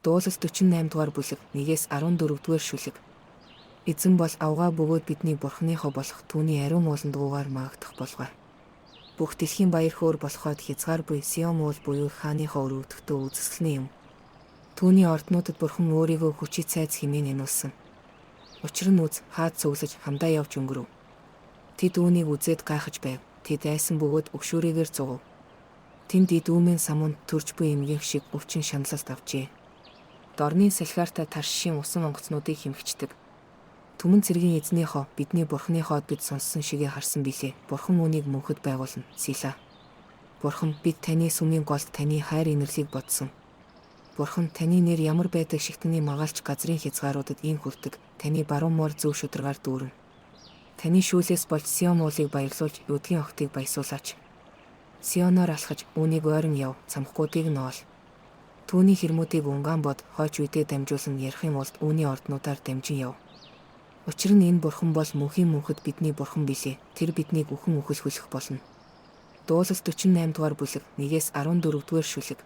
Дуулал 48 дугаар бүлэг 1-ээс 14 дугаар шүлэг. Эзэн бол авгаа бөгөөд бидний бурхныхоо болох түүний ариун ууландгуугаар маагдах болгоо. Бүх дэлхийн баяр хөөр болоход хязгаар буй Сион уул буюу хааныхоо өрөвдөлтөө үзэсгэлэн юм. Түүний орднуудад бурхан өөрийгөө хүчит сайз хэмээн нэнүүлсэн. Учир нь үз хаад цуглаж хамдаа явж өнгөрөв. Тэд үүнийг үзээд гайхаж байв. Тэд айсан бөгөөд өгшүүрийгээр зугав. Тэнд идүүмэн самунд төрж буй эмгэнх шиг өвчин шаналлалт авчээ. Дорны салхиартай таршишийн усан онгоцнуудыг хэмхичдэг. Түмэн цэргийн эзнийхоо бидний бурхныхоо бид сонссон шигээ харсан билээ. Бурхан үүнийг мөнхөд байгуулна. Сила. Бурхан бид таны сүмийн голд таны хайр инэрлийг бодсон. Бурхан таны нэр ямар байдаг шигтний магаалч газрын хязгааруудад ийн хүрдэг. Таны баруун муур зөв шударгаар дүүрнэ. Таны шүүлээс болж Сион уулыг баярлуулж өдгийн охтыг баясуулаач. Сионоор алхаж үүнийг ойрон яв, цамхгуудыг ноол. Түүний хэрмүүдийг унгаан бод, хойч үедээ дамжуулан ярихын улд үүний орднуудаар дамжин яв. Учир нь энэ бурхан бол мөнхийн мөнхөд бидний бурхан билээ. Тэр биднийг үхэн үхэл хөлөх болно. Дуулал 48 дугаар бүлэг 1-ээс 14 дугаар шүлэг.